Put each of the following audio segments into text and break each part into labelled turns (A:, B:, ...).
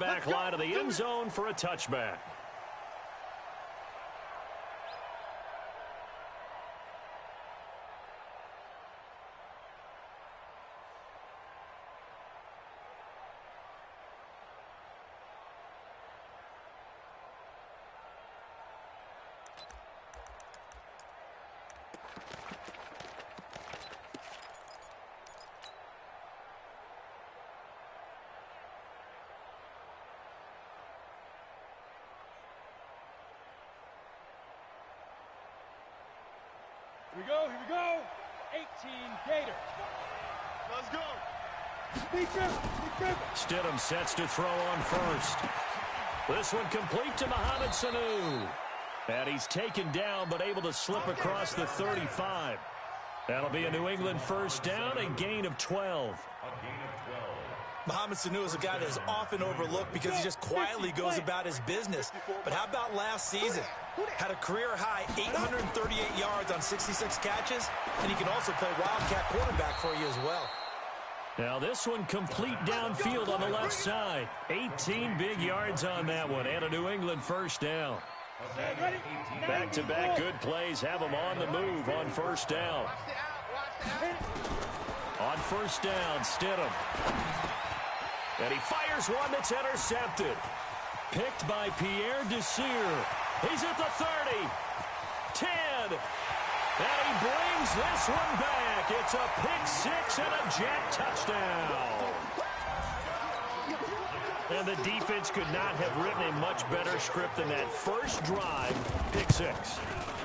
A: Back line of the end zone for a touchback.
B: Here we go. 18 Gators. Let's go.
A: Stidham sets to throw on first. This one complete to Mohamed Sanu. And he's taken down but able to slip across the 35. That'll be a New England first down, a gain of 12.
C: Mohamed Sanu is a guy that is often overlooked because he just quietly goes about his business. But how about last season? Had a career-high 838 yards on 66 catches, and he can also play Wildcat quarterback for you as well.
A: Now this one complete downfield on the left side. 18 big yards on that one, and a New England first down. Back-to-back good plays have them on the move on first down. On first down, Stidham. And he fires one that's intercepted. Picked by Pierre Desir. He's at the 30. 10. And he brings this one back. It's a pick six and a Jet touchdown. And the defense could not have written a much better script than that first drive, pick six.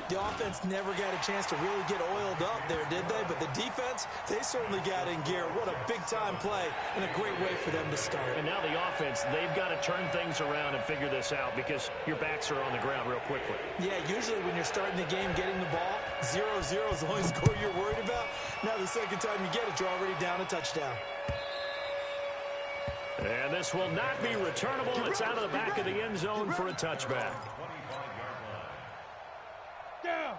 C: The offense never got a chance to really get oiled up there, did they? But the defense, they certainly got in gear. What a big-time play and a great way for them to start.
A: And now the offense, they've got to turn things around and figure this out because your backs are on the ground real quickly.
C: Yeah, usually when you're starting the game, getting the ball, 0-0 is the only score you're worried about. Now the second time you get it, you're already down a touchdown.
A: And this will not be returnable. It's out of the back of the end zone for a touchback.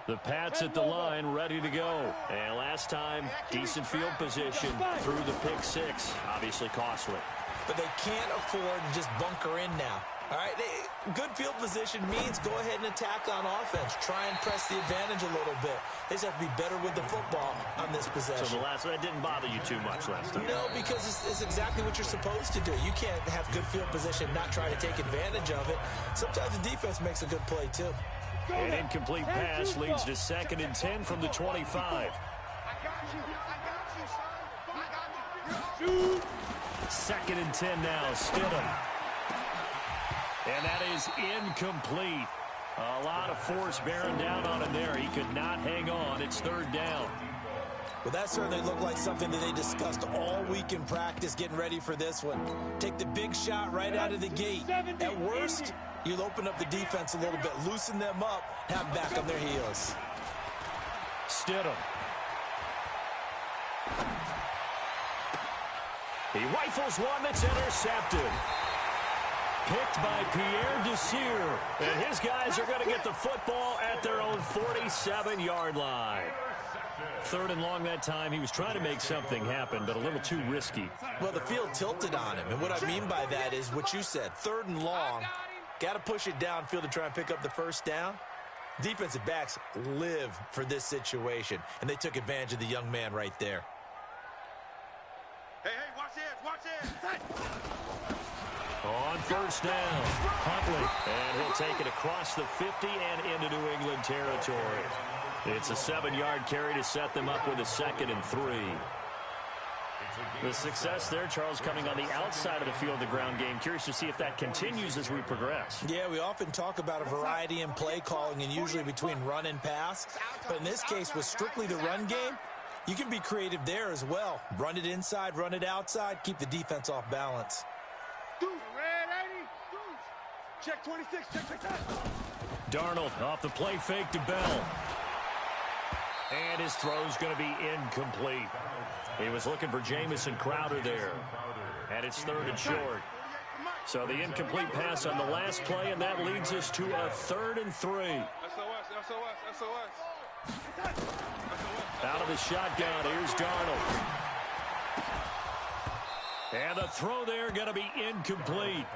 A: The Pats at the line, ready to go. And last time, decent field position through the pick six. Obviously costly.
C: But they can't afford to just bunker in now. All right, good field position means go ahead and attack on offense. Try and press the advantage a little bit. They just have to be better with the football on this possession.
A: So the last one, that didn't bother you too much last time?
C: No, because it's exactly what you're supposed to do. You can't have good field position, not try to take advantage of it. Sometimes the defense makes a good play, too.
A: An incomplete pass leads to 2nd and 10 from the 25. 2nd and 10 now, Stidham. And that is incomplete. A lot of force bearing down on him there. He could not hang on. It's 3rd down.
C: Well, that certainly looked like something that they discussed all week in practice getting ready for this one. Take the big shot right out of the gate. At worst, you'll open up the defense a little bit, loosen them up, have them back on their heels.
A: Stidham. He rifles one that's intercepted. Picked by Pierre Desir. And his guys are going to get the football at their own 47-yard line. 3rd and long that time. He was trying to make something happen, but a little too risky.
C: Well, the field tilted on him. And what I mean by that is what you said. 3rd and long. Got to push it downfield to try and pick up the first down. Defensive backs live for this situation. And they took advantage of the young man right there.
B: Hey, watch this.
A: On first down, Huntley. And he'll take it across the 50 and into New England territory. It's a 7-yard carry to set them up with a 2nd and 3. The success there, Charles, coming on the outside of the field, the ground game. Curious to see if that continues as we progress.
C: Yeah, we often talk about a variety in play calling and usually between run and pass. But in this case, with strictly the run game, you can be creative there as well. Run it inside, run it outside, keep the defense off balance.
B: Check 26, check.
A: Darnold off the play fake to Bell. And his throw's going to be incomplete. He was looking for Jamison Crowder there. And it's 3rd and short. So the incomplete pass on the last play, and that leads us to a 3rd and 3.
B: SOS.
A: Out of the shotgun, here's Darnold. And the throw there going to be incomplete.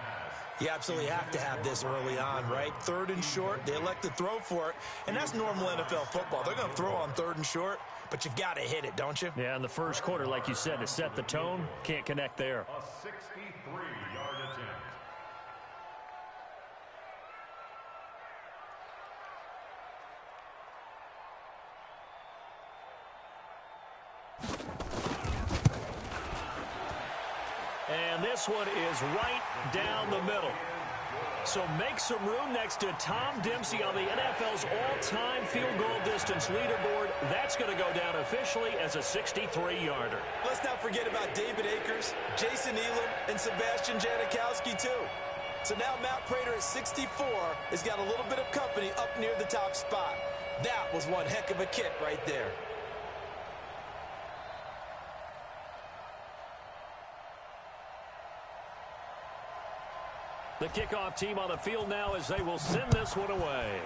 C: You absolutely have to have this early on, right? 3rd and short, they elect to throw for it, and that's normal NFL football. They're going to throw on 3rd and short, but you've got to hit it, don't you?
A: Yeah, in the first quarter, like you said, to set the tone, can't connect there.
D: A 63-yard attempt.
A: And this one is right down the middle. So make some room next to Tom Dempsey on the NFL's all-time field goal distance leaderboard. That's going to go down officially as a 63-yarder.
C: Let's not forget about David Akers, Jason Elam, and Sebastian Janikowski, too. So now Matt Prater at 64 has got a little bit of company up near the top spot. That was one heck of a kick right there.
A: The kickoff team on the field now as they will send this one away.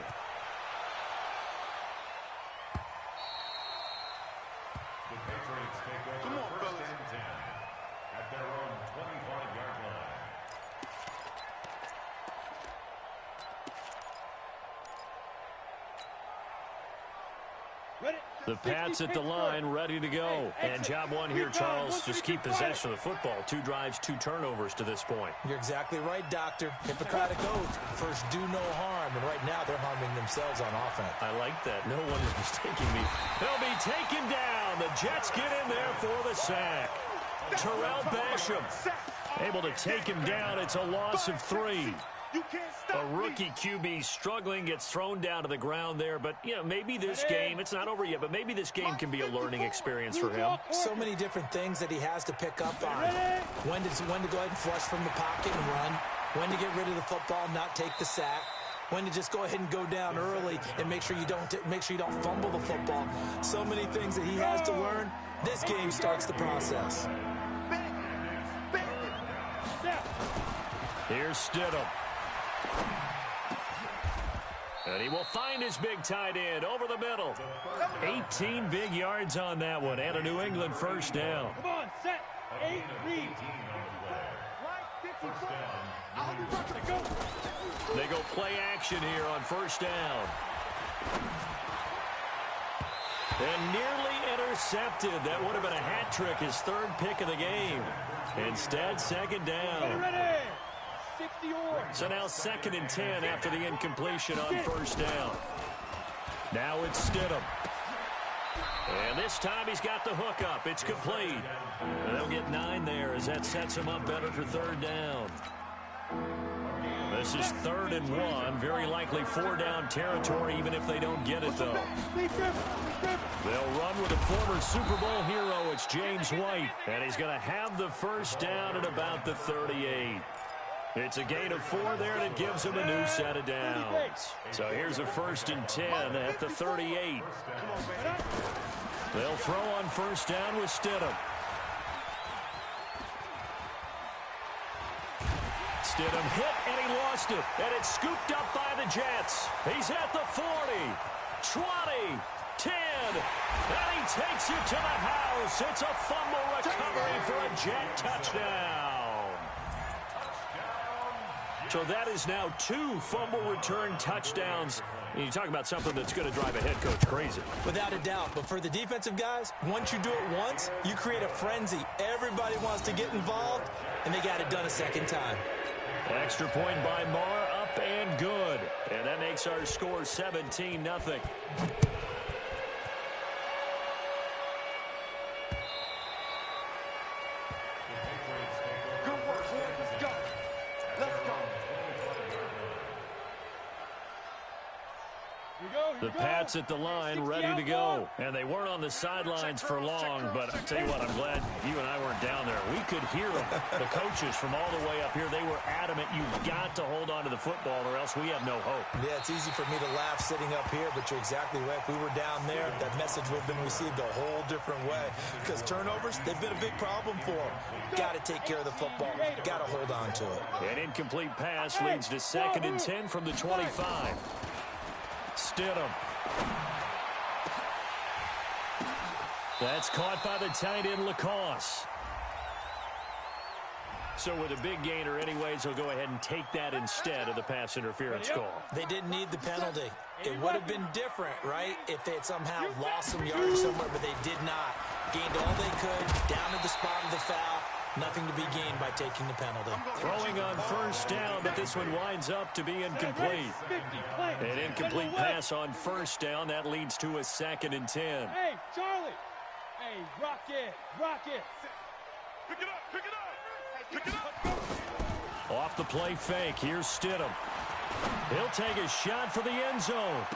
D: The Patriots take over first and 10 at their own 25-yard line.
A: The Pats at the line, ready to go. And job one here, Charles, just keep possession of the football. 2 drives, 2 turnovers to this point.
C: You're exactly right, Doctor. Hippocratic oath. First, do no harm. And right now, they're harming themselves on offense.
A: I like that. No one is mistaking me. They'll be taken down. The Jets get in there for the sack. Terrell Basham able to take him down. It's a loss of 3. A rookie QB struggling, gets thrown down to the ground there. But, you know, maybe this game, it's not over yet, but maybe this game can be a learning experience for him.
C: So many different things that he has to pick up on. When to go ahead and flush from the pocket and run. When to get rid of the football and not take the sack. When to just go ahead and go down early and make sure you don't fumble the football. So many things that he has to learn. This game starts the process.
A: Here's Stidham. And he will find his big tight end over the middle. 18 big yards on that one, and a New England first down.
B: Come on, set, 8, read.
A: They go play action here on first down. And nearly intercepted. That would have been a hat trick, his 3rd pick of the game. Instead, 2nd down.
B: Ready. 60
A: So now 2nd and 10 after the incompletion on first down. Now it's Stidham. And this time he's got the hook up. It's complete. And they'll get 9 there as that sets him up better for 3rd down. This is 3rd and 1. Very likely 4-down territory even if they don't get it, though. They'll run with a former Super Bowl hero. It's James White. And he's going to have the first down at about the 38. It's a gain of 4 there, and it gives him a new set of downs. So here's a 1st and 10 at the 38. They'll throw on first down with Stidham. Stidham hit, and he lost it. And it's scooped up by the Jets. He's at the 40, 20, 10, and he takes it to the house. It's a fumble recovery for a Jet touchdown. So that is now 2 fumble return touchdowns. You talk about something that's going to drive a head coach crazy.
C: Without a doubt. But for the defensive guys, once you do it once, you create a frenzy. Everybody wants to get involved, and they got it done a 2nd time.
A: Extra point by Marr, up and good. And that makes our score 17-0. The Pats at the line, ready to go. And they weren't on the sidelines for long, but I'll tell you what, I'm glad you and I weren't down there. We could hear them. The coaches from all the way up here, they were adamant, you've got to hold on to the football or else we have no hope.
C: Yeah, it's easy for me to laugh sitting up here, but you're exactly right. If we were down there, that message would have been received a whole different way. Because turnovers, they've been a big problem for them. Got to take care of the football. Got to hold on to it.
A: An incomplete pass leads to 2nd and 10 from the 25. Stidham. That's caught by the tight end, Lacoste. So with a big gainer anyways, he'll go ahead and take that instead of the pass interference call.
C: They didn't need the penalty. It would have been different, right, if they had somehow lost some yards somewhere, but they did not. Gained all they could, down to the spot of the foul. Nothing to be gained by taking the penalty.
A: Throwing on first down, but this one winds up to be incomplete. An incomplete pass on first down. That leads to a 2nd and 10.
B: Hey, Charlie. Hey, rock it. Rock it.
E: Pick it up. Pick it up. Pick it up.
A: Off the play fake. Here's Stidham. He'll take a shot for the end zone.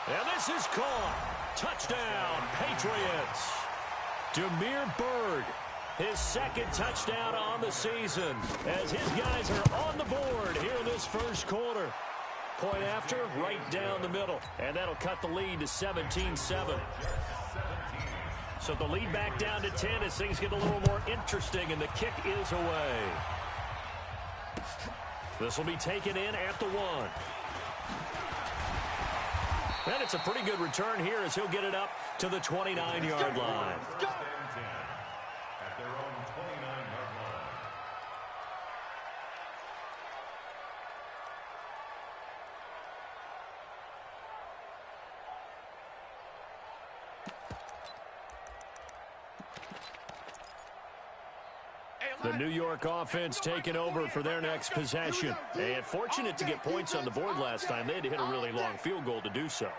A: And this is caught. Touchdown, Patriots. Damiere Byrd. His 2nd touchdown on the season as his guys are on the board here in this first quarter. Point after, right down the middle. And that'll cut the lead to 17-7. So the lead back down to 10 as things get a little more interesting, and the kick is away. This will be taken in at the 1. And it's a pretty good return here as he'll get it up to the 29-yard line. The New York offense taking over for their next possession. And fortunate to get points on the board last time. They had to hit a really long field goal to do so.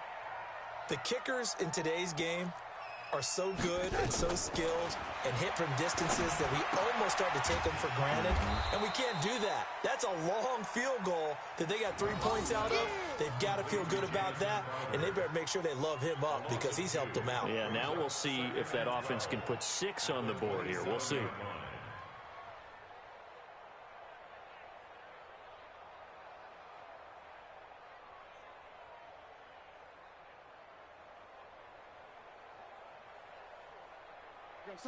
C: The kickers in today's game are so good and so skilled and hit from distances that we almost start to take them for granted. And we can't do that. That's a long field goal that they got 3 points out of. They've got to feel good about that, and they better make sure they love him up because he's helped them out.
A: Yeah, now we'll see if that offense can put 6 on the board here. We'll see.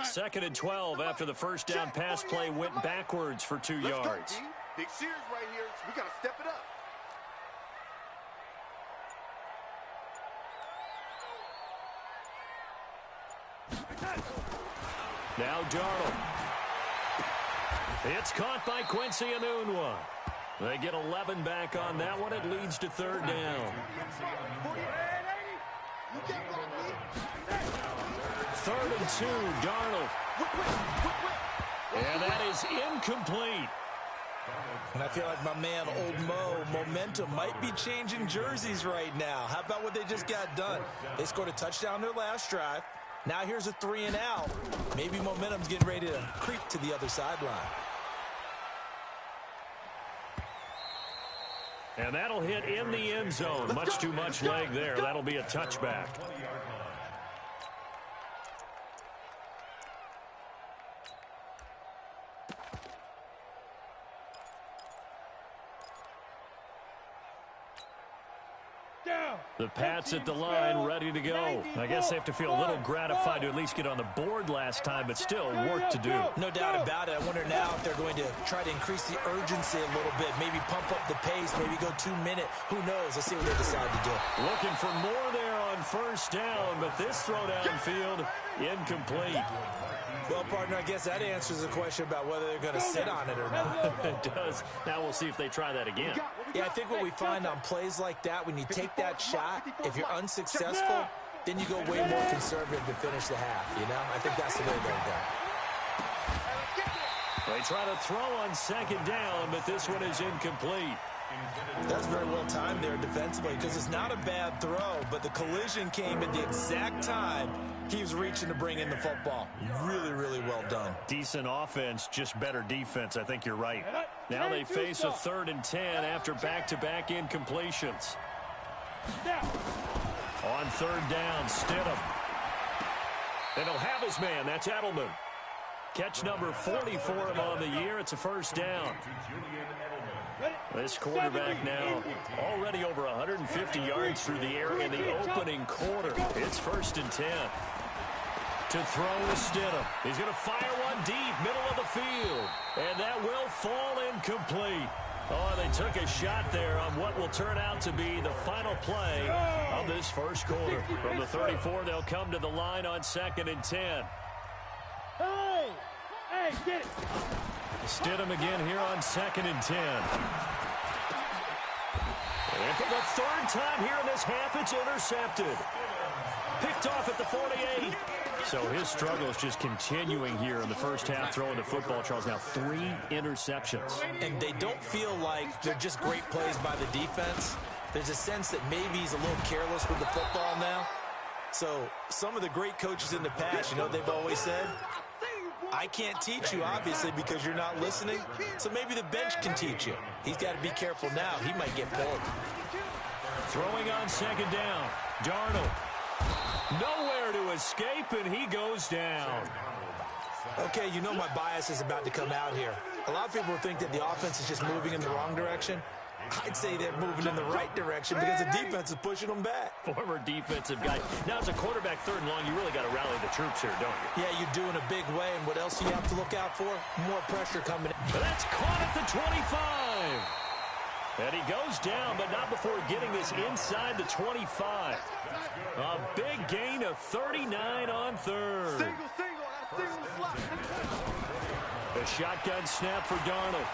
A: Second and 12 after the first down pass play went backwards for 2 yards.
E: Big Sears right here. We got to step it up.
A: Now Darnold. It's caught by Quincy Enunwa. They get 11 back on that one. It leads to 3rd down. 3rd and 2, Darnold. And that is incomplete.
C: And I feel like my man, Old Mo, momentum might be changing jerseys right now. How about what they just got done? They scored a touchdown their last drive. Now here's a 3 and out. Maybe momentum's getting ready to creep to the other sideline.
A: And that'll hit in the end zone. Much too much leg there. That'll be a touchback. The Pats at the line, ready to go. I guess they have to feel a little gratified to at least get on the board last time, but still work to do.
C: No doubt about it. I wonder now if they're going to try to increase the urgency a little bit, maybe pump up the pace, maybe go 2 minute. Who knows? Let's see what they decide to do.
A: Looking for more there on first down, but this throw downfield, incomplete.
C: Well, partner, I guess that answers the question about whether they're going to sit on it or not.
A: It does. Now we'll see if they try that again.
C: Yeah, I think what we find on plays like that, when you take that shot, if you're unsuccessful, then you go way more conservative to finish the half, you know? I think that's the way they'll go.
A: They try to throw on 2nd down, but this one is incomplete.
C: That's very well timed there defensively because it's not a bad throw, but the collision came at the exact time he was reaching to bring in the football. Really, really well done.
A: Decent offense, just better defense. I think you're right. Now they face a 3rd and 10 after back-to-back incompletions. On 3rd down, Stidham. And he'll have his man. That's Edelman. Catch number 40 for him on the year. It's a 1st down. This quarterback now already over 150 yards through the air in the opening quarter. It's 1st and 10. To throw is Stidham. He's going to fire one deep, middle of the field. And that will fall incomplete. Oh, they took a shot there on what will turn out to be the final play of this first quarter. From the 34, they'll come to the line on 2nd and 10.
B: Hey, get it.
A: Stidham again here on 2nd and 10. And for the third time here in this half, it's intercepted. Picked off at the 48. So his struggle is just continuing here in the first half, throwing the football, Charles. Now 3 interceptions.
C: And they don't feel like they're just great plays by the defense. There's a sense that maybe he's a little careless with the football now. So some of the great coaches in the past, you know, they've always said, I can't teach you, obviously, because you're not listening. So maybe the bench can teach you. He's got to be careful now. He might get pulled.
A: Throwing on 2nd down. Darnold. Nowhere to escape, and he goes down.
C: Okay, you know my bias is about to come out here. A lot of people think that the offense is just moving in the wrong direction. I'd say they're moving in the right direction because the defense is pushing them back.
A: Former defensive guy. Now, as a quarterback, 3rd and long, you really got to rally the troops here, don't you?
C: Yeah, you do in a big way, and what else do you have to look out for? More pressure coming in.
A: That's caught at the 25. And he goes down, but not before getting this inside the 25. A big gain of 39 on 3rd. A shotgun snap for Darnold.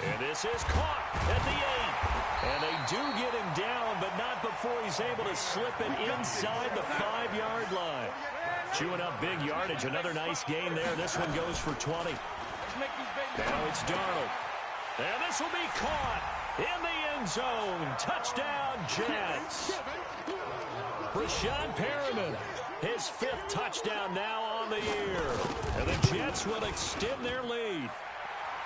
A: And this is caught at the 8. And they do get him down, but not before he's able to slip it inside the 5-yard line. Chewing up big yardage. Another nice gain there. This one goes for 20. Now it's Darnold. And this will be caught in the end zone. Touchdown, Jets. Breshad Perriman, his 5th touchdown now on the year. And the Jets will extend their lead.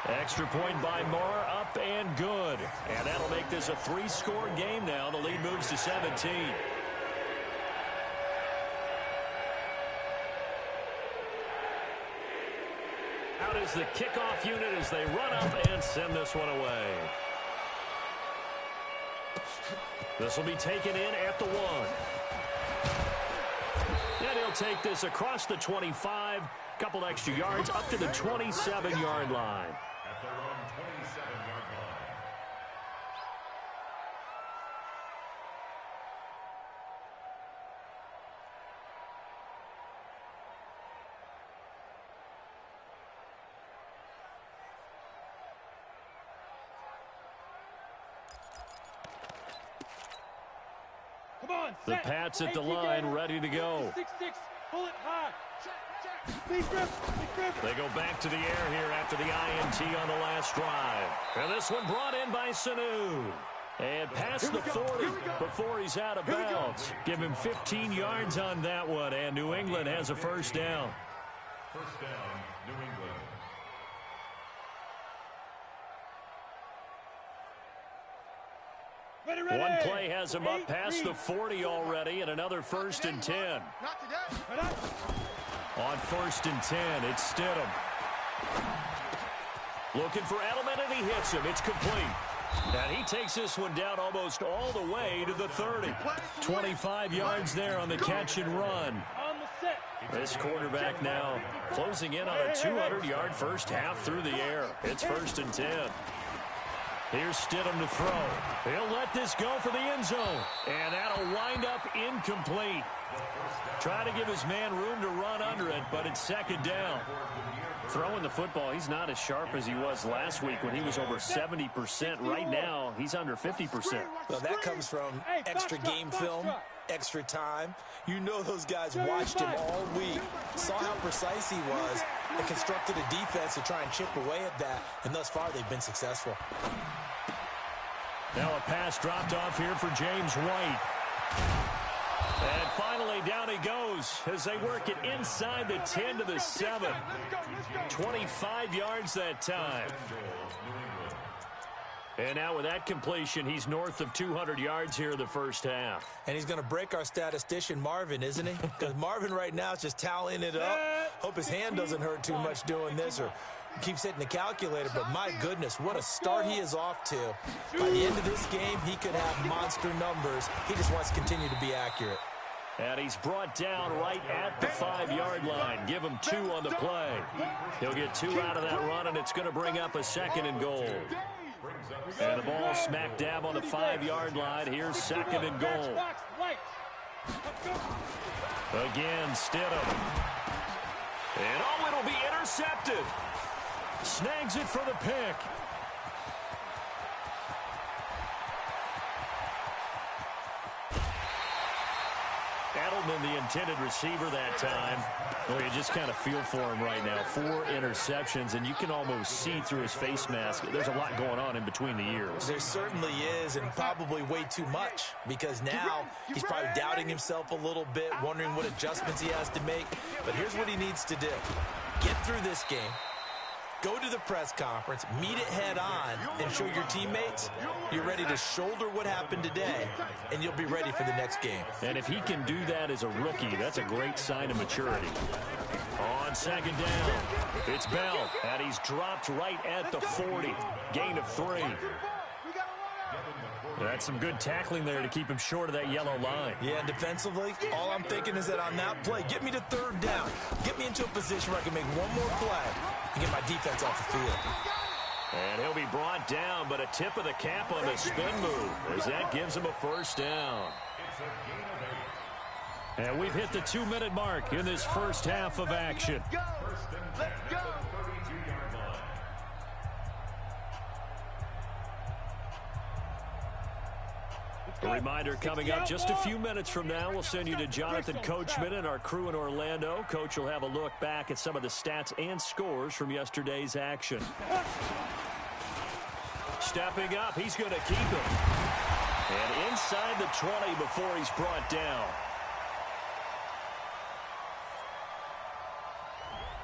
A: Extra point by Moore, up and good. And that'll make this a 3-score game now. The lead moves to 17. Out is the kickoff unit as they run up and send this one away. This will be taken in at the 1. And he'll take this across the 25. Couple extra yards up to the 27-yard line.
D: At their own 27-yard line.
B: Come on,
A: The Pats at the line, ready to go.
B: 6-6, pull it high.
A: They go back to the air here after the INT on the last drive. And this one brought in by Sanu. And past the 40 before he's out of bounds. Give him 15 yards on that one, and New England has a first down.
D: First down, New England.
A: One play has him up past the 40 already, and another 1st and 10. On 1st and 10, it's Stidham. Looking for Edelman, and he hits him. It's complete. And he takes this one down almost all the way to the 30. 25 yards there on the catch and run. This quarterback now closing in on a 200-yard first half through the air. It's 1st and 10. Here's Stidham to throw. He'll let this go for the end zone. And that'll wind up incomplete. Try to give his man room to run under it, but it's 2nd down. Throwing the football, he's not as sharp as he was last week when he was over 70%. Right now, he's under 50%.
C: Well, that comes from extra game film, extra time. You know those guys watched him all week, saw how precise he was, and constructed a defense to try and chip away at that, and thus far they've been successful.
A: Now a pass dropped off here for James White. And finally, down he goes as they work it inside the 10 to the 7. 25 yards that time. And now with that completion, he's north of 200 yards here in the first half.
C: And he's going to break our statistician, Marvin, isn't he? Because Marvin right now is just tallying it up. Hope his hand doesn't hurt too much doing this, or keeps hitting the calculator, but my goodness, what a start he is off to. By the end of this game, he could have monster numbers. He just wants to continue to be accurate.
A: And he's brought down right at the 5-yard line. Give him 2 on the play. He'll get 2 out of that run, and it's going to bring up a 2nd and goal. And the ball smack dab on the 5-yard line. Here's 2nd and goal. Again, Stidham. And oh, it'll be intercepted. Snags it for the pick. Edelman, the intended receiver that time. Well, you just kind of feel for him right now. 4 interceptions, and you can almost see through his face mask. There's a lot going on in between the ears.
C: There certainly is, and probably way too much, because now he's probably doubting himself a little bit, wondering what adjustments he has to make. But here's what he needs to do. Get through this game. Go to the press conference, meet it head on, and show your teammates you're ready to shoulder what happened today, and you'll be ready for the next game.
A: And if he can do that as a rookie, that's a great sign of maturity. On second down, it's Bell, and he's dropped right at the 40. Gain of 3. That's some good tackling there to keep him short of that yellow line.
C: Yeah, and defensively, all I'm thinking is that on that play, get me to third down. Get me into a position where I can make one more play and get my defense off the field.
A: And he'll be brought down, but a tip of the cap on the spin move as that gives him a first down. And we've hit the 2-minute mark in this first half of action.
E: Let's go.
A: A reminder coming up just a few minutes from now, we'll send you to Jonathan Coachman and our crew in Orlando. Coach will have a look back at some of the stats and scores from yesterday's action. Stepping up, he's going to keep it. And inside the 20 before he's brought down.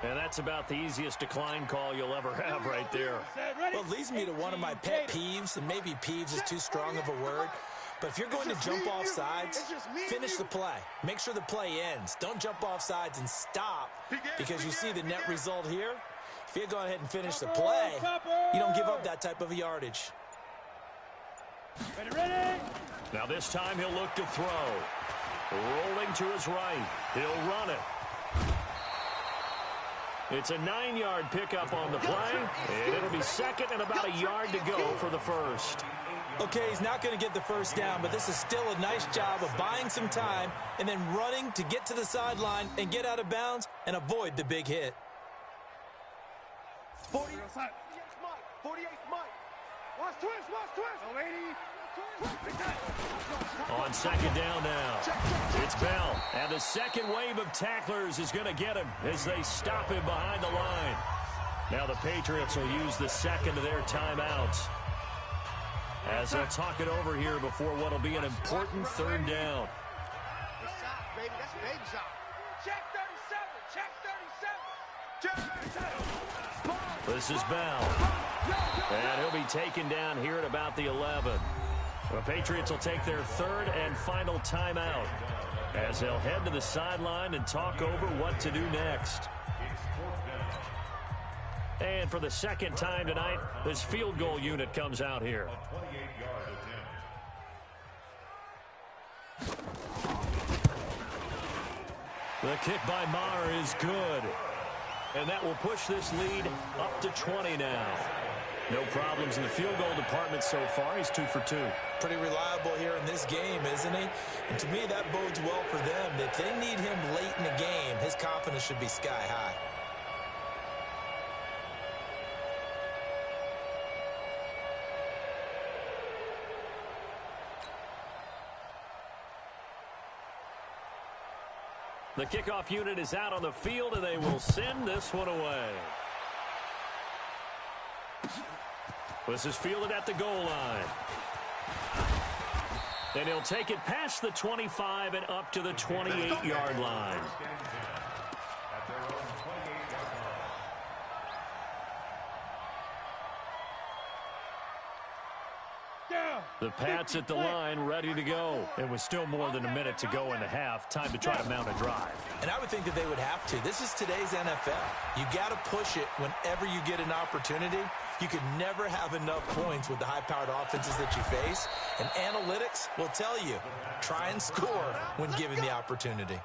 A: And that's about the easiest decline call you'll ever have right there.
C: Well, it leads me to one of my pet peeves, and maybe peeves is too strong of a word. But if you're going to jump off sides, finish the play. Make sure the play ends. Don't jump off sides and stop because you see the net result here. If you go ahead and finish the play, you don't give up that type of yardage.
B: Ready?
A: Now this time he'll look to throw. Rolling to his right. He'll run it. It's a 9-yard pickup on the play, and it'll be second and about a yard to go for the first.
C: Okay, he's not going to get the first down, but this is still a nice job of buying some time and then running to get to the sideline and get out of bounds and avoid the big hit.
B: 48 Mike. 48 Mike. Watch twist.
A: On second down now, it's Bell, and the second wave of tacklers is going to get him as they stop him behind the line. Now the Patriots will use the second of their timeouts as they'll talk it over here before what will be an important third down.
B: Baby, that's a baby shot. Check 37.
A: This is Bell, and he'll be taken down here at about the 11. The Patriots will take their third and final timeout as they'll head to the sideline and talk over what to do next. And for the second time tonight, this field goal unit comes out here. The kick by Maher is good. And that will push this lead up to 20 now. No problems in the field goal department so far. He's 2 for 2.
C: Pretty reliable here in this game, isn't he? And to me, that bodes well for them. If they need him late in the game, his confidence should be sky high.
A: The kickoff unit is out on the field, and they will send this one away. This is fielded at the goal line. And he'll take it past the 25 and up to the 28-yard line. The Pats at the line, ready to go. It was still more than a minute to go in the half. Time to try to mount a drive.
C: And I would think that they would have to. This is today's NFL. You got to push it whenever you get an opportunity. You could never have enough points with the high-powered offenses that you face. And analytics will tell you, try and score when given the opportunity.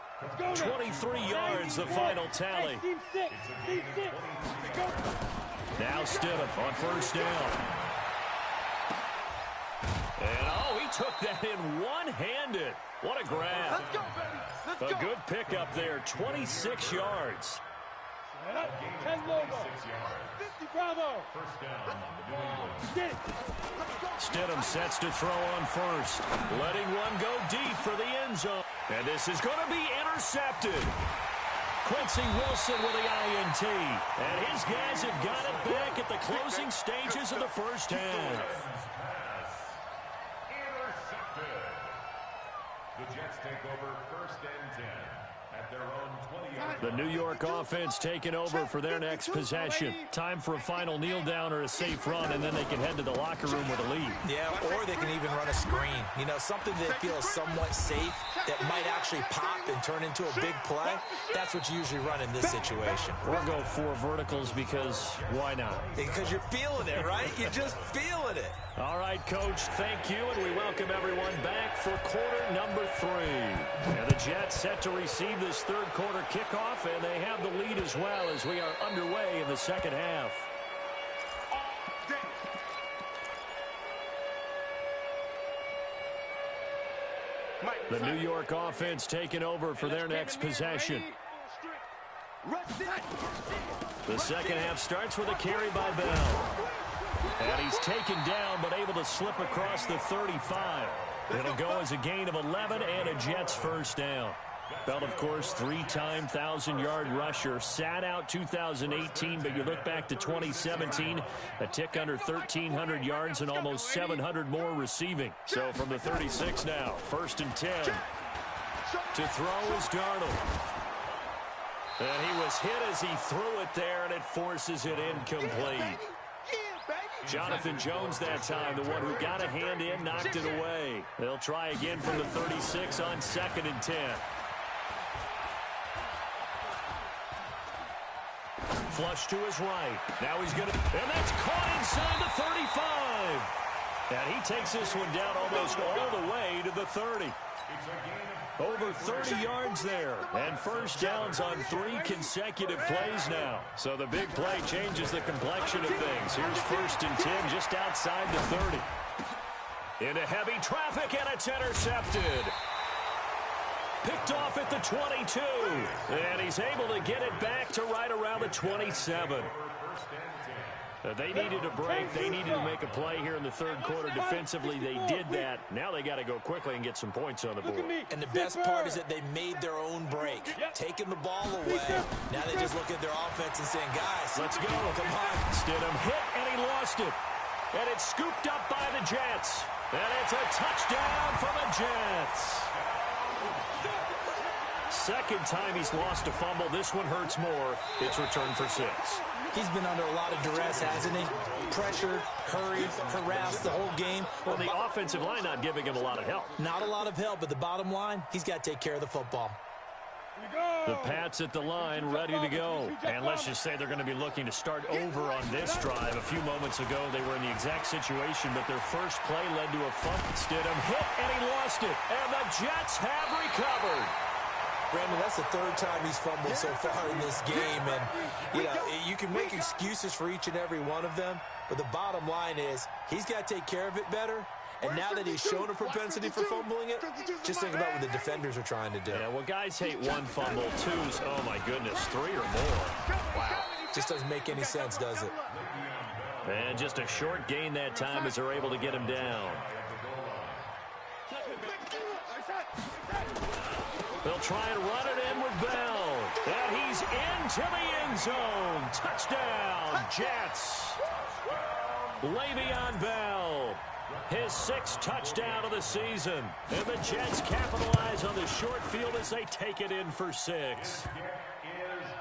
A: 23 yards, the final tally. Now Stidham on first down. And, oh, he took that in one-handed. What a grab.
B: Let's go, baby. Let's go.
A: A good pickup there, 26 yards.
B: 10 logo.
D: 6 yards.
B: Bravo.
D: First down, New England.
B: Get it.
A: Stidham sets to throw on first. Letting one go deep for the end zone. And this is going to be intercepted. Quincy Wilson with the INT. And his guys have got it back at the closing stages of the first half.
D: Intercepted. The Jets take over first and 10 at their own 20-yard
A: The New York offense taking over for their next possession. Time for a final kneel down or a safe run, and then they can head to the locker room with a lead.
C: Yeah, or they can even run a screen. You know, something that feels somewhat safe that might actually pop and turn into a big play. That's what you usually run in this situation.
A: Or go 4 verticals because why not?
C: Because you're feeling it, right? You're just feeling it.
A: All right, Coach, thank you, and we welcome everyone back for quarter number 3. And the Jets set to receive this third quarter kickoff, and they have the lead as well as we are underway in the second half. The New York offense taking over for their next possession. The second half starts with a carry by Bell. And he's taken down, but able to slip across the 35. It'll go as a gain of 11 and a Jets first down. Bell, of course, 3-time 1,000-yard rusher. Sat out 2018, but you look back to 2017, a tick under 1,300 yards and almost 700 more receiving. So from the 36 now, first and 10. To throw is Darnold. And he was hit as he threw it there, and it forces it incomplete. Jonathan Jones that time, the one who got a hand in, knocked it away. They'll try again from the 36 on second and 10. Flush to his right. Now he's going to, and that's caught inside the 35. And he takes this one down almost all the way to the 30. Over 30 yards there. And first downs on 3 consecutive plays now. So the big play changes the complexion of things. Here's first and 10 just outside the 30. Into heavy traffic, and it's intercepted. Picked off at the 22. And he's able to get it back to right around the 27. They needed a break. They needed to make a play here in the third quarter. Defensively, they did that. Now they got to go quickly and get some points on the board.
C: And the best part is that they made their own break, taking the ball away. Now they just look at their offense and saying, guys,
A: let's go.
C: Come on.
A: Stidham hit, and he lost it. And it's scooped up by the Jets. And it's a touchdown for the Jets. Second time he's lost a fumble. This one hurts more. It's returned for 6.
C: He's been under a lot of duress, hasn't he? Pressured, hurried, harassed the whole game.
A: Well, the offensive line not giving him a lot of help.
C: Not a lot of help, but the bottom line, he's got to take care of the football.
A: The Pats at the line, ready to go. And let's just say they're going to be looking to start over on this drive. A few moments ago, they were in the exact situation, but their first play led to a fumble. Stidham hit, and he lost it. And the Jets have recovered.
C: Brandon, that's the 3rd time he's fumbled so far in this game. And, you know, you can make excuses for each and every one of them, but the bottom line is he's got to take care of it better. And now that he's shown a propensity for fumbling it, just think about what the defenders are trying to do.
A: Yeah, well, guys hate 1 fumble, 2's, oh, my goodness, 3 or more.
C: Wow. Just doesn't make any sense, does it?
A: And just a short gain that time as they're able to get him down. They'll try and run it in with Bell. And he's into the end zone. Touchdown, Jets. Le'Veon Bell, his 6th touchdown of the season. And the Jets capitalize on the short field as they take it in for 6.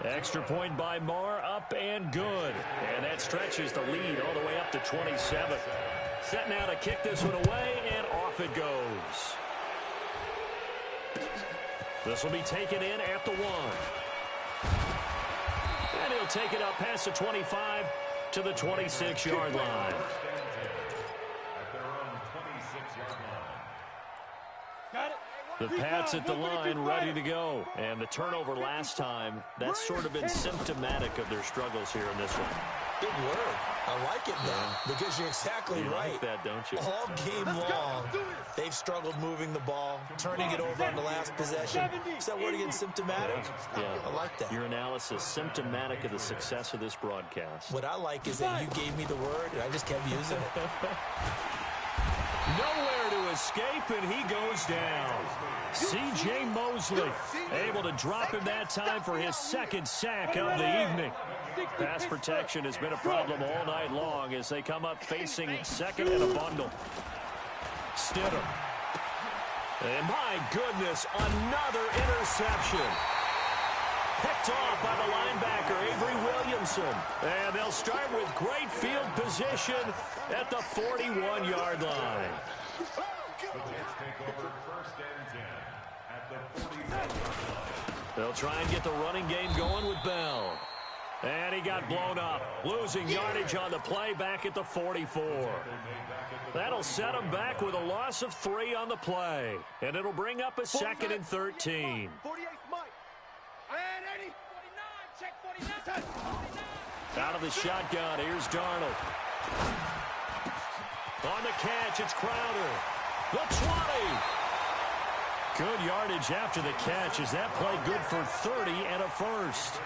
A: Extra point by Marr, up and good. And that stretches the lead all the way up to 27. Set now to kick this one away, and off it goes. This will be taken in at the 1. And he'll take it up past the 25 to the 26-yard line. The Pats at the line, ready to go. And the turnover last time, that's sort of been symptomatic of their struggles here in this one.
C: Good word. I like it now because you're exactly right.
A: Like that, don't you?
C: All game long, they've struggled moving the ball, turning it over on the last possession. Is that word again symptomatic?
A: Yeah.
C: I like that.
A: Your analysis symptomatic of the success of this broadcast.
C: What I like is that you gave me the word, and I just kept using it.
A: Nowhere to escape, and he goes down. C.J. Mosley able to drop him that time for his second sack of the evening. Pass protection has been a problem all night long as they come up facing second and a bundle. Stidham. And my goodness, another interception. Picked off by the linebacker, Avery Williamson. And they'll start with great field position at the 41-yard line. They'll try and get the running game going with Bell. And he got blown up, losing yardage on the play back at the 44. That'll set him back with a loss of 3 on the play. And it'll bring up a second and 13.
B: 48 Mike. And 80. 49. Check 49.
A: Out of the shotgun, here's Darnold. On the catch, it's Crowder. The 20. Good yardage after the catch. Is that play good for 30 and a first?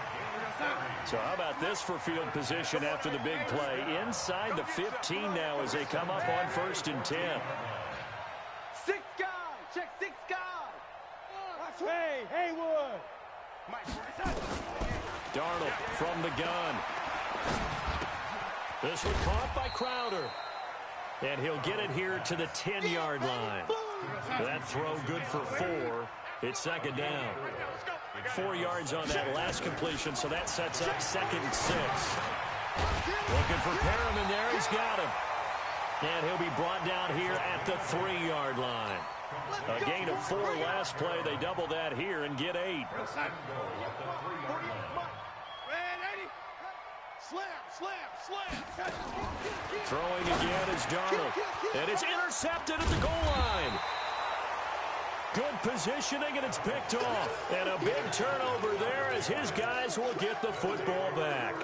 A: So how about this for field position after the big play? Inside the 15 now as they come up on 1st and 10.
B: 6 guys. Check 6 guys. Hey, Haywood.
A: Darnold from the gun. This one caught by Crowder. And he'll get it here to the 10-yard line. That throw good for 4. It's second down. 4 yards on that last completion, so that sets up 2nd and 6. Looking for Perriman there. He's got him. And he'll be brought down here at the 3-yard line. A gain of 4 last play. They double that here and get 8. Throwing again is Darnold. And it's intercepted at the goal line. Good positioning, and it's picked off. And a big turnover there as his guys will get the football back.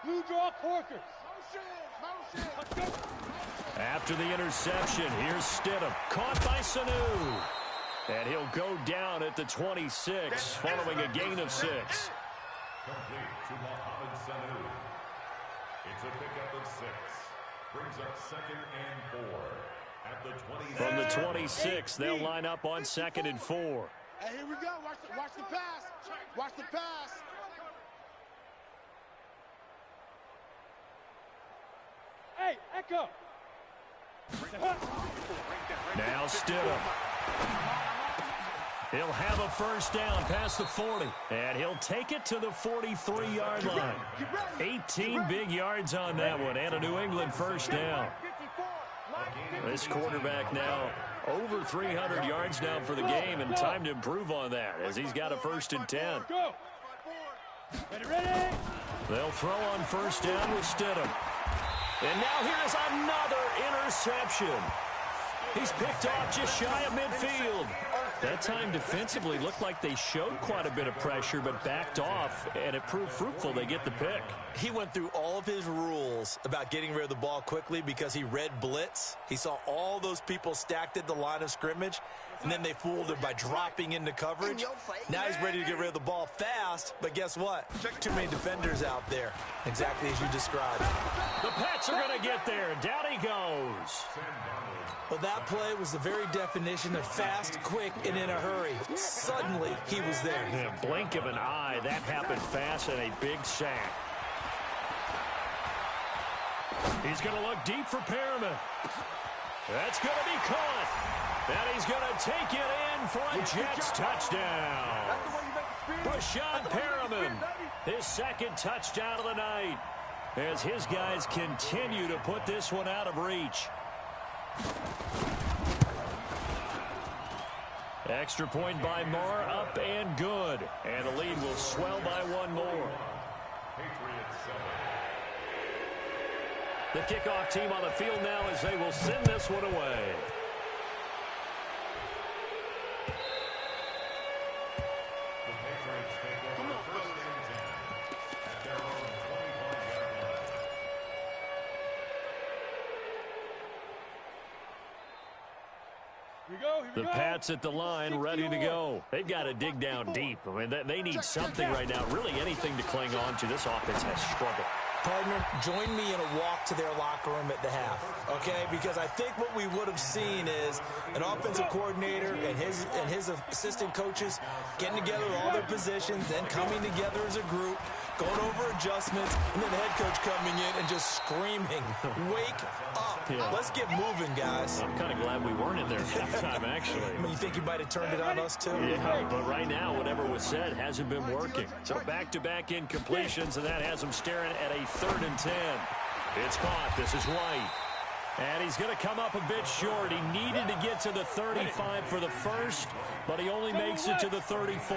B: Blue draw Corkers.
A: After the interception, here's Stidham. Caught by Sanu. And he'll go down at the 26 following a gain of 6.
D: Complete to Mohamed Sanu. It's a pickup of 6. Brings up 2nd and 4 at the 20.
A: From the 26, they'll line up on 2nd and 4.
B: Hey, here we go. Watch the pass. Watch the pass. Hey, Echo.
A: Now Stidham. He'll have a first down past the 40. And he'll take it to the 43-yard line. 18 big yards on that one. And a New England first down. This quarterback now over 300 yards now for the game. And time to improve on that as he's got a 1st and 10.
B: Ready?
A: They'll throw on first down with Stidham. And now here's another interception. He's picked off just shy of midfield. That time defensively looked like they showed quite a bit of pressure but backed off, and it proved fruitful. They get the pick.
C: He went through all of his rules about getting rid of the ball quickly because he read blitz. He saw all those people stacked at the line of scrimmage, and then they fooled him by dropping into coverage. Now he's ready to get rid of the ball fast, but guess what? Too many defenders out there, exactly as you described.
A: The Pats are going to get there. Down he goes.
C: Well, that play was the very definition of fast, quick, and in a hurry. Suddenly, he was there.
A: In a blink of an eye, that happened fast and a big sack. He's going to look deep for Perriman. That's going to be caught. And he's going to take it in for a Jets touchdown. Breshad Perriman, his 2nd touchdown of the night, as his guys continue to put this one out of reach. Extra point by Moore, up and good. And the lead will swell by 1 more. The kickoff team on the field now as they will send this one away.
D: The Patriots take
A: The Pats at the line, ready to go. They've got to dig down deep. I mean, they need something right now, really anything to cling on to. This offense has struggled.
C: Partner, join me in a walk to their locker room at the half, okay? Because I think what we would have seen is an offensive coordinator and his assistant coaches getting together with all their positions, then coming together as a group, going over adjustments, and then the head coach coming in and just screaming, wake up. Yeah. Let's get moving, guys.
A: I'm kind of glad we weren't in there halftime, actually.
C: I mean, you think you might have turned it on us, too?
A: Yeah, but right now, whatever was said hasn't been working. So back-to-back incompletions, and that has them staring at a 3rd and 10. It's caught. This is White. And he's going to come up a bit short. He needed to get to the 35 for the first, but he only makes it to the 34.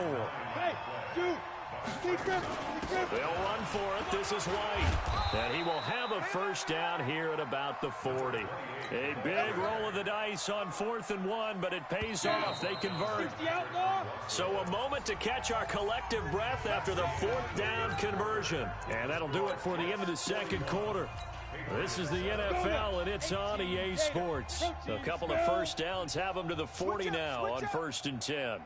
A: They'll run for it. This is White. And he will have a first down here at about the 40. A big roll of the dice on 4th and 1, but it pays off. They convert. So a moment to catch our collective breath after the 4th down conversion. And that'll do it for the end of the second quarter. This is the NFL, and it's on EA Sports. A couple of first downs have them to the 40 now on 1st and 10.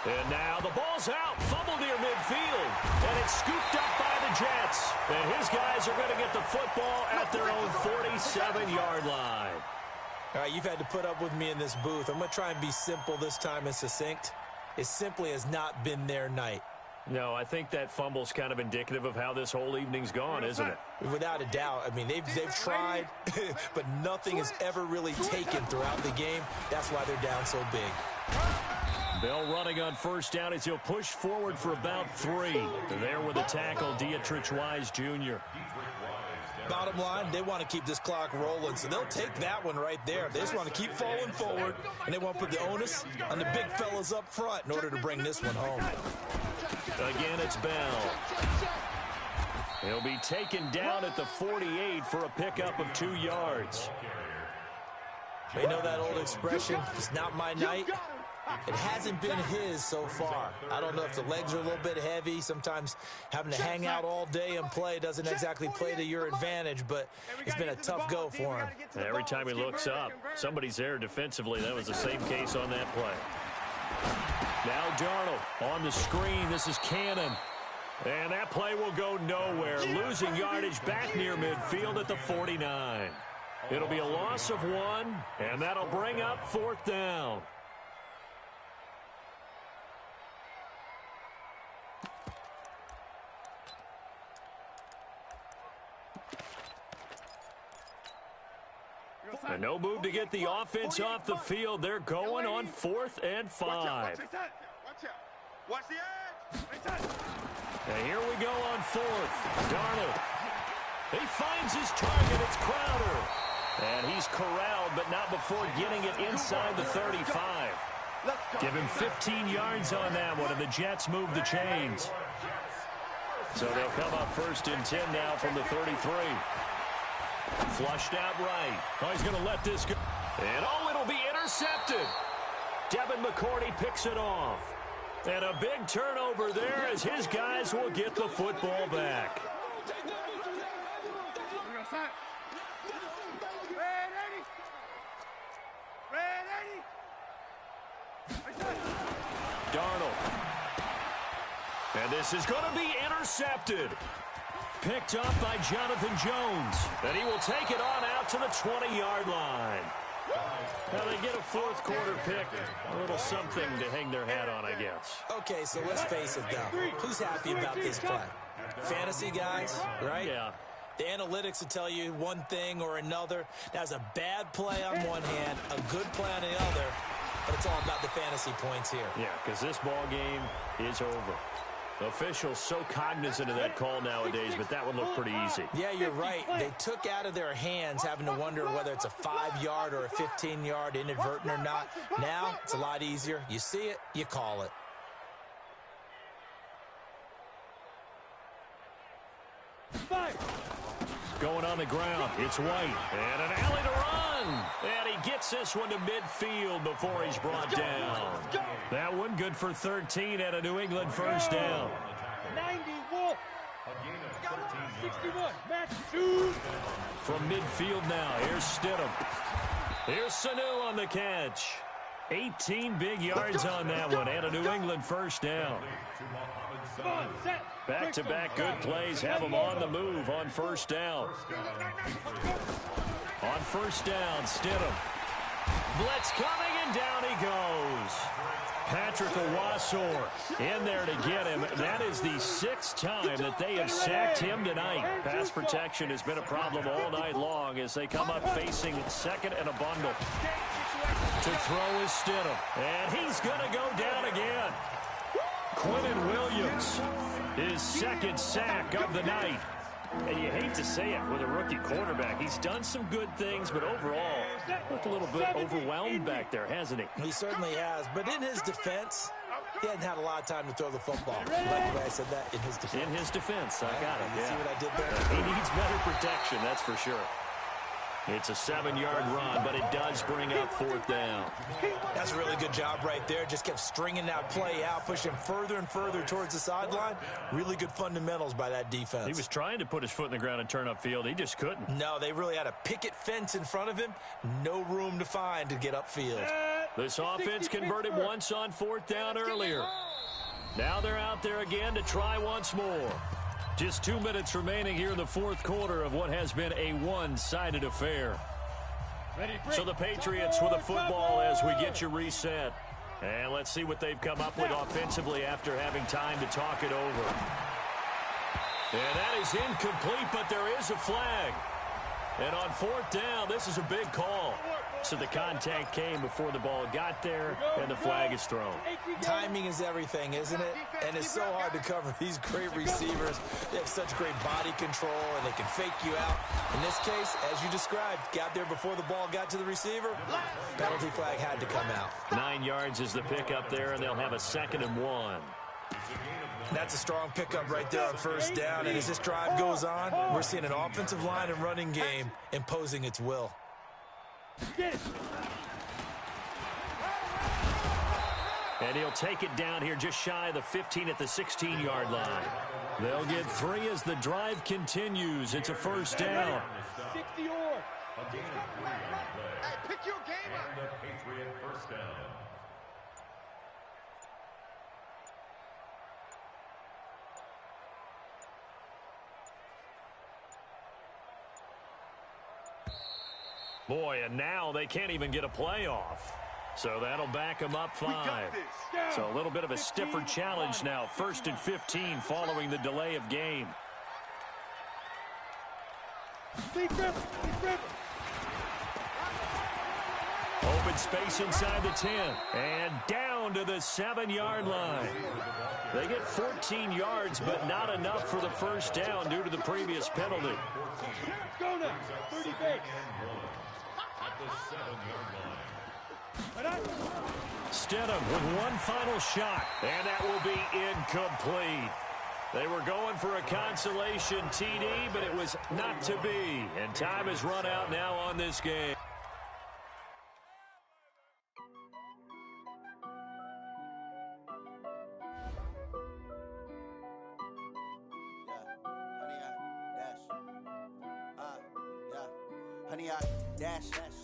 A: And now the ball's out. Fumble near midfield. And it's scooped up by the Jets. And his guys are going to get the football at their own 47-yard line.
C: All right, you've had to put up with me in this booth. I'm going to try and be simple this time and succinct. It simply has not been their night.
A: No, I think that fumble's kind of indicative of how this whole evening's gone, isn't it?
C: Without a doubt. I mean, they've tried, but nothing has ever really taken throughout the game. That's why they're down so big.
A: Bell running on first down as he'll push forward for about 3. There with the tackle, Dietrich Wise Jr.
C: Bottom line, they want to keep this clock rolling, so they'll take that one right there. They just want to keep falling forward, and they want to put the onus on the big fellas up front in order to bring this one home.
A: Again, it's Bell. He'll be taken down at the 48 for a pickup of 2 yards.
C: They know that old expression, it's not my night. It hasn't been his so far. I don't know if the legs are a little bit heavy. Sometimes having to hang out all day and play doesn't exactly play to your advantage, but it's been a tough go for him.
A: Every time he looks up, somebody's there defensively. That was the same case on that play. Now Darnold on the screen. This is Cannon. And that play will go nowhere. Losing yardage back near midfield at the 49. It'll be a loss of 1, and that'll bring up 4th down. And no move to get the offense off the field. They're going on 4th and 5.
E: Watch the edge.
A: And here we go on 4th. Darnold. He finds his target. It's Crowder. And he's corralled, but not before getting it inside the 35. Give him 15 yards on that one, and the Jets move the chains. So they'll come up 1st and 10 now from the 33. Flushed out right. Oh, he's going to let this go. And, it'll be intercepted. Devin McCourty picks it off. And a big turnover there as his guys will get the football back. Darnold. And this is going to be intercepted. Picked up by Jonathan Jones. And he will take it on out to the 20-yard line. Now they get a 4th quarter pick. A little something to hang their hat on, I guess.
C: Okay, so let's face it, though. Who's happy about this play? Fantasy guys, right?
A: Yeah.
C: The analytics will tell you one thing or another. That's a bad play on one hand, a good play on the other, but it's all about the fantasy points here.
A: Yeah, because this ball game is over. Officials so cognizant of that call nowadays, but that one looked pretty easy.
C: Yeah, you're right. They took out of their hands having to wonder whether it's a 5-yard or a 15-yard inadvertent or not. Now, it's a lot easier. You see it, you call it.
A: Going on the ground, it's White. And an alley to run. And he gets this one to midfield before he's brought down. That one good for 13 and a New England first down.
B: 90 Wolf.
D: A gain of
B: 61, match 2.
A: From midfield now, here's Stidham. Here's Sanu on the catch. 18 big yards on that one, and a New England first down. Back-to-back good plays have them on the move on first down. On first down, Stidham. Blitz coming, and down he goes. Patrick Owasor in there to get him. That is the 6th time that they have sacked him tonight. Pass protection has been a problem all night long as they come up facing second and a bundle. To throw is Stidham, and he's going to go down again. Quinnen Williams, his 2nd sack of the night. And you hate to say it with a rookie quarterback. He's done some good things, but overall, looked a little bit overwhelmed back there, hasn't he?
C: He certainly has. But in his defense, he hadn't had a lot of time to throw the football. Like the way I said that, in his defense.
A: In his defense, I got it.
C: You see what I did there?
A: He needs better protection, that's for sure. It's a 7-yard run, but it does bring up 4th down.
C: That's a really good job right there. Just kept stringing that play out, pushing further and further towards the sideline. Really good fundamentals by that defense.
A: He was trying to put his foot in the ground and turn upfield. He just couldn't.
C: No, they really had a picket fence in front of him. No room to find to get upfield.
A: This offense converted once on 4th down earlier. Now they're out there again to try once more. Just 2 minutes remaining here in the 4th quarter of what has been a one-sided affair. So the Patriots with a football as we get you reset. And let's see what they've come up with offensively after having time to talk it over. And that is incomplete, but there is a flag. And on 4th down, this is a big call. So the contact came before the ball got there, and the flag is thrown.
C: Timing is everything, isn't it? And it's so hard to cover these great receivers. They have such great body control, and they can fake you out. In this case, as you described, got there before the ball got to the receiver. Penalty flag had to come out.
A: 9 yards is the pickup there, and they'll have a 2nd and 1.
C: That's a strong pickup right there on 1st down. And as this drive goes on, we're seeing an offensive line and running game imposing its will.
A: And he'll take it down here just shy of the 15 at the 16-yard line. They'll get 3 as the drive continues. It's a 1st down.
B: 60 or.
E: Hey, pick your game up. And the Patriot first down.
A: Boy, and now they can't even get a playoff. So that'll back them up 5. So a little bit of a stiffer challenge now. 1st and 15 following the delay of game. Open space inside the 10. And down to the 7-yard line. They get 14 yards, but not enough for the 1st down due to the previous penalty.
B: Go now. 30 base.
A: Stidham with one final shot, and that will be incomplete. They were going for a consolation TD, but it was not to be. And time has run out now on this game.
F: Honey, I dash,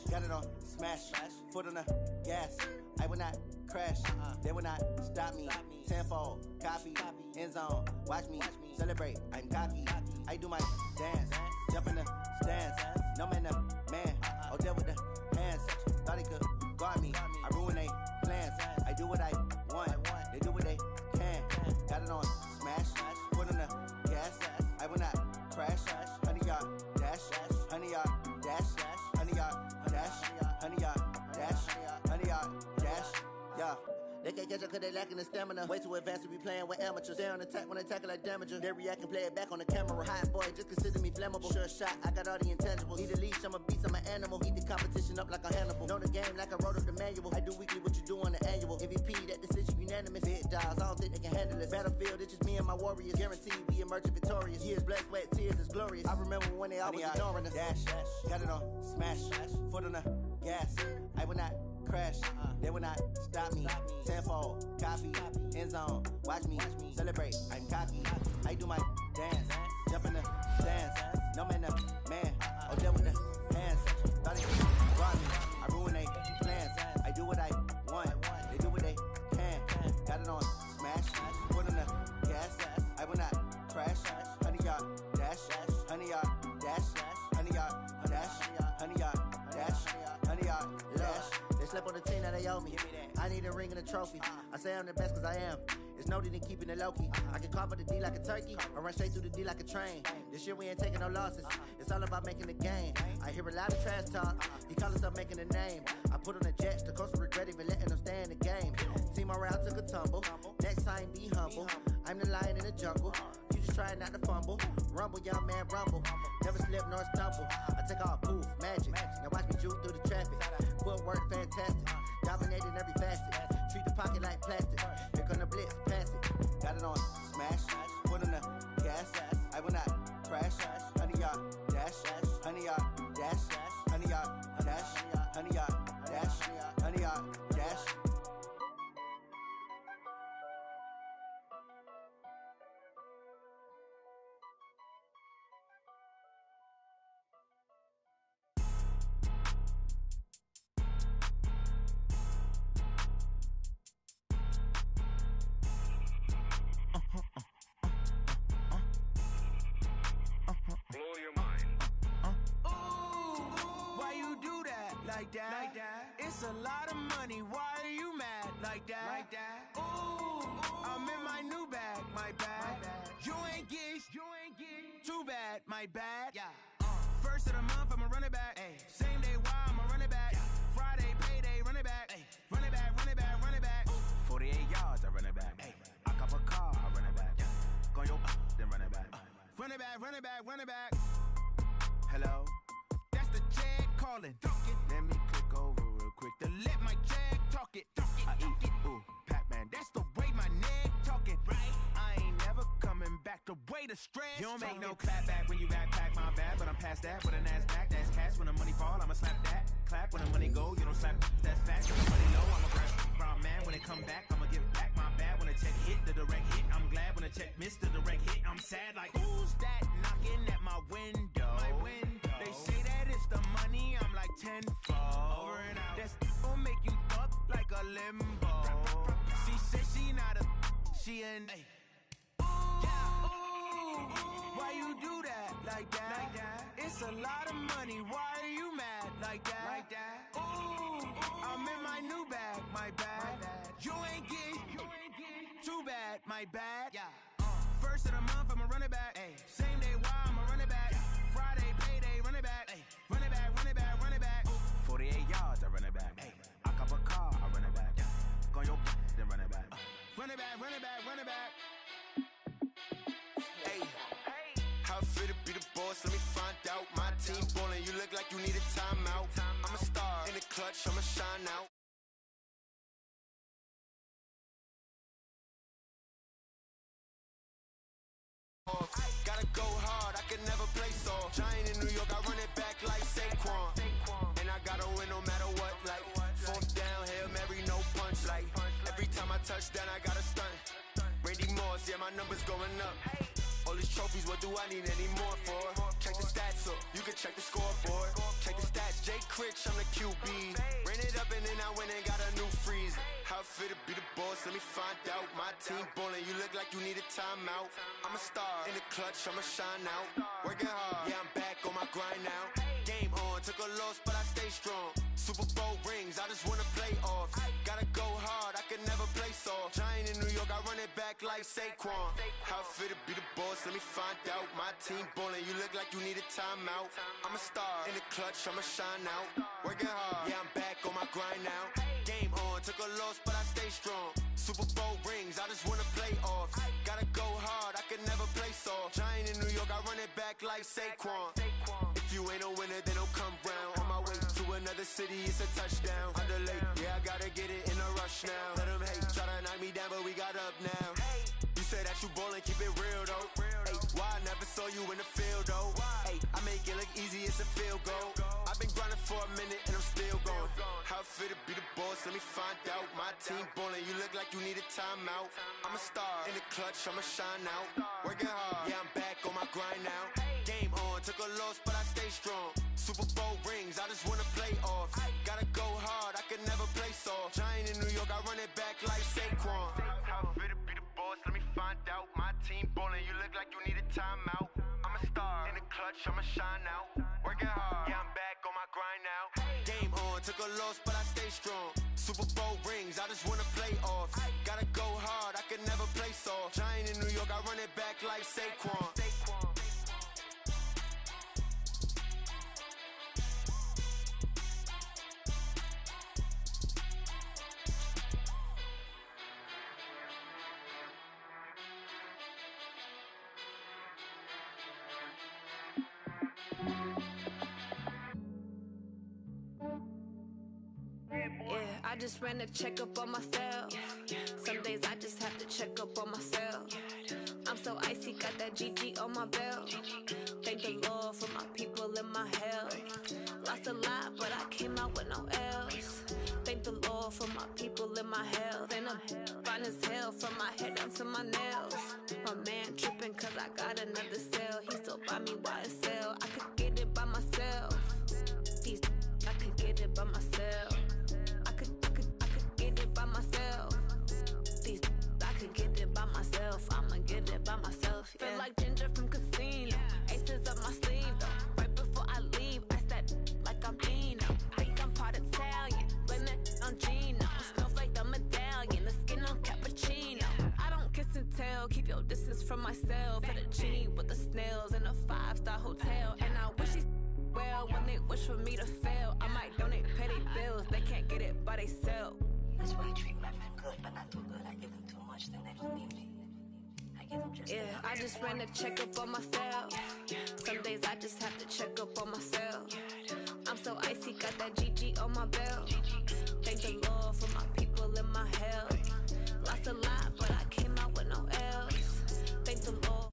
F: got it on smash, foot on the gas. I will not crash, they will not stop me. Tenfold, copy, end zone, watch me celebrate. I'm cocky, I do my dance, jump in the stands. No man, man, oh there with the hands. Thought he could guard me, I ruin they plans. I do what I want, they do what they can. Got it on smash, foot on the gas. I will not crash, honey, y'all dash, honey, y'all dash, honey, y'all dash, honey, y'all dash, honey, y'all dash, yeah. They can't catch up cause they lacking the stamina. Way too advanced to be playing with amateurs. Stay on attack when they tackle like damager. They react and play it back on the camera. Hot boy, just consider me flammable. Sure shot, I got all the intangibles. Need a leash, I'm a beast, I'm an animal. Eat the competition up like a Hannibal. Know the game like I wrote up the manual. I do weekly what you do on the annual. MVP, that decision unanimous. Big dials, I don't think they can handle this. Battlefield, it's just me and my warriors. Guaranteed we emerge victorious. Years, blood, sweat, tears, is glorious. I remember when they always ignoring us. Dash, got it on smash, foot on the gas. I will not crash. They will not stop me. Tenfold, copy, end zone. Watch me celebrate. I'm cocky. I do my dance, jump in the stands. No man, man. Oh, there with the hands. Thought they rob me. I ruin they plans. I do what I want. They do what they can. Got it on smash. Put on the gas. I will not crash. 100-yard dash. 100-yard dash. 100-yard dash. 100-yard dash. 100-yard dash. They slept on the team that they owe me. I need a ring and a trophy. I say I'm the best cause I am. It's no need in keeping it low-key. I can carve up the D like a turkey or run straight through the D like a train. This year we ain't taking no losses. It's all about making the game. I hear a lot of trash talk. He call himself making a name. I put on the Jets. The coach will regret even letting them stay in the game. Team morale took a tumble. Next time be humble. I'm the lion in the jungle. You just trying not to fumble. Rumble, young man, rumble. Never slip nor stumble. I take off, poof, magic. Now watch me juke through the traffic. Footwork fantastic. Dominating every facet. Treat the pocket like plastic. Here come the blitz, pass it. Got it on smash. Put on the gas. I will not crash. 100-yard dash. 100-yard dash. 100-yard dash. 100-yard dash. 100-yard dash.
G: Like that. It's a lot of money. Why are you mad like that? Ooh, I'm in my new bag. My bad. You ain't geeks. Too bad. My bad. Yeah. First of the month, I'ma run it back. Ay. Same day, why I'ma run it back. Friday, payday, run it back. Ay. Run it back. 48 yards, I run it back. Ay. I cop a car, I run it back. Go your then run it back. Run it back. Hello? That's the check calling. Let me click over real quick to let my check talk it. I eat, ooh, Pac-Man, that's the way my neck talking. Right? I ain't never coming back the way the stress. You don't make no clap back when you backpack, my bad, but I'm past that with a NASDAQ. That's cash when the money fall, I'ma slap that. Clap when the money go, you don't slap. That's fast when the money low, I'ma grab. Brown man when it come back, I'ma give it back. My bad when the check hit the direct hit. I'm glad when the check missed the direct hit. I'm sad like who's that knocking at my window? They say that it's the money, I'm like tenfold. Over and out. That's gon' make you up like a limbo. She said she not a, she an. Why you do that like that? It's a lot of money. Why are you mad like that? Ooh, I'm in my new bag. My bad. You ain't geek. Too bad. My bad. Yeah. First of the month, I'ma run it back. Ay. Same day, why I'ma run it back. Friday, payday, run it back. Ay. Run it back. 48 yards, I run it back. Ay. I cop a car, I run it back. Go your then run it back. Run it back.
H: Hey, how it feel to be the boss? Let me find out. My team ballin', you look like you need a timeout. I'm a star in the clutch, I'ma shine out. Gotta go hard, I can never play soft. Giant in New York, I run it back like Saquon. And I gotta win no matter what. Like fourth down, Hail Mary, no punch. Like every time I touch down, I gotta stunt. Randy Moss, yeah, my numbers going up. All these trophies, what do I need any more for? Check the stats up, you can check the scoreboard. Check the stats, Jay Critch, I'm the QB. Ran it up and then I went and got a new freeze. How it feel to be the boss, let me find out. My team ballin', you look like you need a timeout. I'm a star in the clutch, I'ma shine out. Working hard, yeah, I'm back on my grind now. Game on, took a loss, but I stay strong. Super Bowl rings, I just wanna play off. Gotta go hard, I can never play soft. Giant in New York, I run it back like Saquon. How it feel to be the boss, let me find out. My team ballin', you look like you need a timeout. I'm a star in the clutch, I'ma shine out. Working hard, yeah, I'm back on my grind now. Game on, took a loss, but I stay strong. Super Bowl rings, I just wanna play off. Gotta go hard, I can never play soft. Giant in New York, I run it back like Saquon. If you ain't a winner, then don't come round. On my way to another city, it's a touchdown. Underlay, yeah, I gotta get it in a rush now. Let them hate, try to knock me down, but we got up now. You say that you ballin', keep it real though. Hey, why I never saw you in the field, though? Hey, I make it look easy, it's a field goal. I've been grinding for a minute and I'm still going. How it feel to be the boss, let me find out. My team ballin', you look like you need a timeout. I'm a star in the clutch, I'ma shine out. Working hard, yeah, I'm back on my grind now. Game on, took a loss, but I stay strong. Super Bowl rings, I just wanna play off. Gotta go hard, I can never play soft. Giant in New York, I run it back like Saquon. How it feel to be the boss, let me find out. My team ballin', you look like you need a timeout. I'm a star in the clutch, I'ma shine out. Working hard, yeah, I'm back on my grind now. Game on, took a loss, but I stay strong. Super Bowl rings, I just wanna play off. Gotta go hard, I can never play soft. Giant in New York, I run it back like Saquon.
I: Yeah, I just ran a checkup on myself. Some days I just have to check up on myself. I'm so icy, got that GG on my belt. Thank the Lord for my people and my health. Lost a lot, but I came out with no else. Thank the Lord for my people and my health. And I'm fine as hell from my head down to my nails. My man tripping cause I got another cell. He still buy me YSL. I could get it by myself. These I could get it by myself. I could get it by myself. These I could get it by myself. I'ma get it by myself. Yeah. Feel like Ginger from Casino. Aces up my sleeve though. Right before I leave, I said like I'm Dino. Think I'm part Italian. Blame it on Gino. Snowflake the medallion. The skin on cappuccino. I don't kiss and tell. Keep your distance from myself. At a genie with the snails in a 5-star hotel. And I wish he's well when they wish for me to fail. I might donate petty bills. They can't get it by themselves.
J: That's why I treat my men good, but not too good. I give them too much, then they don't need me. I give them just
I: yeah, I just ran a checkup on myself. Some days I just have to check up on myself. I'm so icy, got that GG on my belt. Thank the Lord for my people and my health. Lost a lot, but I came out with no else. Thank the Lord.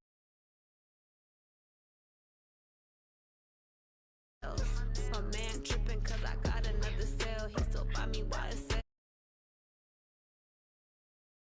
I: My man tripping cause I got another cell. He still buy me YSL.